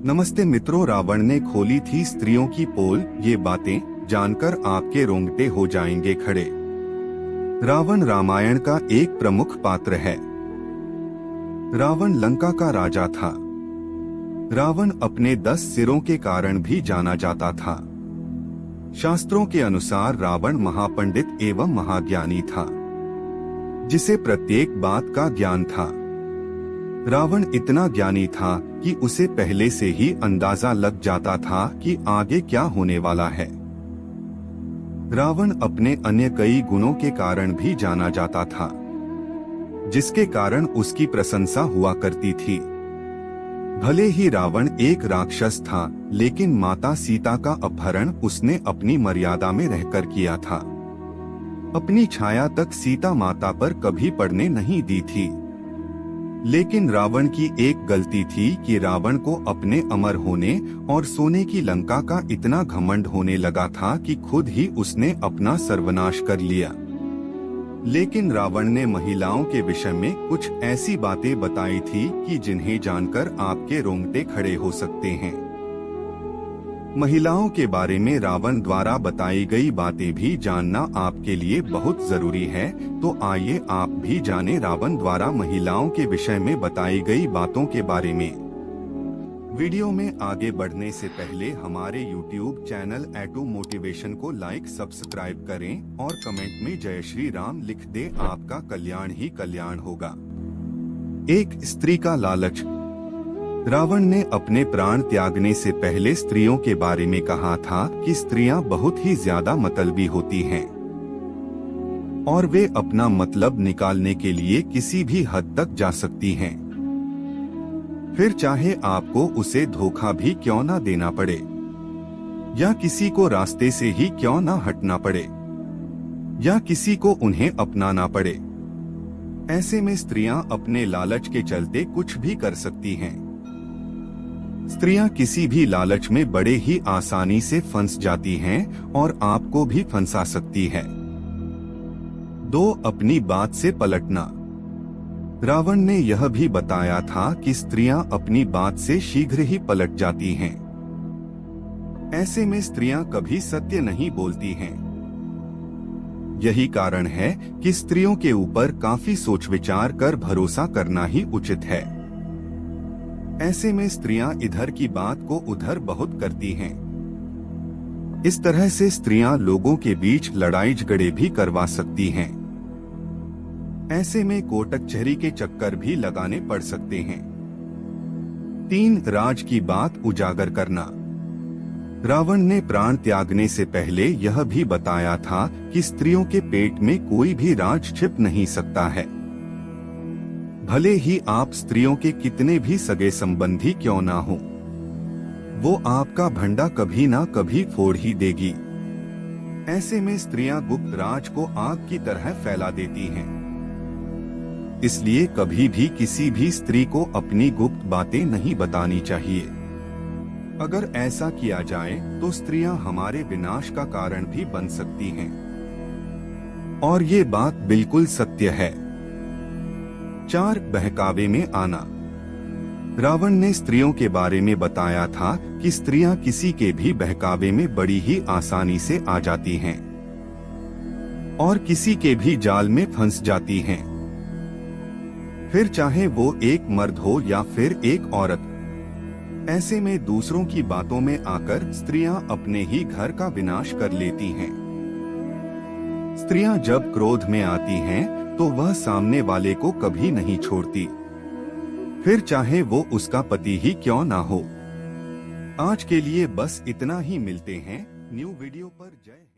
नमस्ते मित्रों, रावण ने खोली थी स्त्रियों की पोल। ये बातें जानकर आपके रोंगटे हो जाएंगे खड़े। रावण रामायण का एक प्रमुख पात्र है। रावण लंका का राजा था। रावण अपने 10 सिरों के कारण भी जाना जाता था। शास्त्रों के अनुसार रावण महापंडित एवं महाज्ञानी था, जिसे प्रत्येक बात का ज्ञान था। रावण इतना ज्ञानी था कि उसे पहले से ही अंदाजा लग जाता था कि आगे क्या होने वाला है। रावण अपने अन्य कई गुणों के कारण भी जाना जाता था, जिसके कारण उसकी प्रशंसा हुआ करती थी। भले ही रावण एक राक्षस था, लेकिन माता सीता का अपहरण उसने अपनी मर्यादा में रहकर किया था। अपनी छाया तक सीता माता पर कभी पड़ने नहीं दी थी। लेकिन रावण की एक गलती थी कि रावण को अपने अमर होने और सोने की लंका का इतना घमंड होने लगा था कि खुद ही उसने अपना सर्वनाश कर लिया। लेकिन रावण ने महिलाओं के विषय में कुछ ऐसी बातें बताई थी कि जिन्हें जानकर आपके रोंगटे खड़े हो सकते हैं। महिलाओं के बारे में रावण द्वारा बताई गई बातें भी जानना आपके लिए बहुत जरूरी है। तो आइए आप भी जाने रावण द्वारा महिलाओं के विषय में बताई गई बातों के बारे में। वीडियो में आगे बढ़ने से पहले हमारे YouTube चैनल एटू मोटिवेशन को लाइक सब्सक्राइब करें और कमेंट में जय श्री राम लिख दे। आपका कल्याण ही कल्याण होगा। एक स्त्री का लालच। रावण ने अपने प्राण त्यागने से पहले स्त्रियों के बारे में कहा था कि स्त्रियां बहुत ही ज्यादा मतलबी होती हैं और वे अपना मतलब निकालने के लिए किसी भी हद तक जा सकती हैं, फिर चाहे आपको उसे धोखा भी क्यों ना देना पड़े या किसी को रास्ते से ही क्यों ना हटना पड़े या किसी को उन्हें अपनाना पड़े। ऐसे में स्त्रियां अपने लालच के चलते कुछ भी कर सकती हैं। स्त्रियां किसी भी लालच में बड़े ही आसानी से फंस जाती हैं और आपको भी फंसा सकती है। 2. अपनी बात से पलटना। रावण ने यह भी बताया था कि स्त्रियां अपनी बात से शीघ्र ही पलट जाती हैं। ऐसे में स्त्रियां कभी सत्य नहीं बोलती हैं। यही कारण है कि स्त्रियों के ऊपर काफी सोच विचार कर भरोसा करना ही उचित है। ऐसे में स्त्रियां इधर की बात को उधर बहुत करती हैं। इस तरह से स्त्रियां लोगों के बीच लड़ाई झगड़े भी करवा सकती हैं। ऐसे में कोर्ट कचहरी के चक्कर भी लगाने पड़ सकते हैं। 3. राज की बात उजागर करना। रावण ने प्राण त्यागने से पहले यह भी बताया था कि स्त्रियों के पेट में कोई भी राज छिप नहीं सकता है। भले ही आप स्त्रियों के कितने भी सगे संबंधी क्यों ना हो, वो आपका भंडा कभी ना कभी फोड़ ही देगी। ऐसे में स्त्रियां गुप्त राज को आग की तरह फैला देती हैं। इसलिए कभी भी किसी भी स्त्री को अपनी गुप्त बातें नहीं बतानी चाहिए। अगर ऐसा किया जाए तो स्त्रियां हमारे विनाश का कारण भी बन सकती हैं और ये बात बिल्कुल सत्य है। 4. बहकावे में आना। रावण ने स्त्रियों के बारे में बताया था कि स्त्रियां किसी के भी बहकावे में बड़ी ही आसानी से आ जाती हैं और किसी के भी जाल में फंस जाती हैं, फिर चाहे वो एक मर्द हो या फिर एक औरत। ऐसे में दूसरों की बातों में आकर स्त्रियां अपने ही घर का विनाश कर लेती हैं। स्त्रियां जब क्रोध में आती हैं तो वह सामने वाले को कभी नहीं छोड़ती, फिर चाहे वो उसका पति ही क्यों ना हो। आज के लिए बस इतना ही। मिलते हैं न्यू वीडियो पर। जय।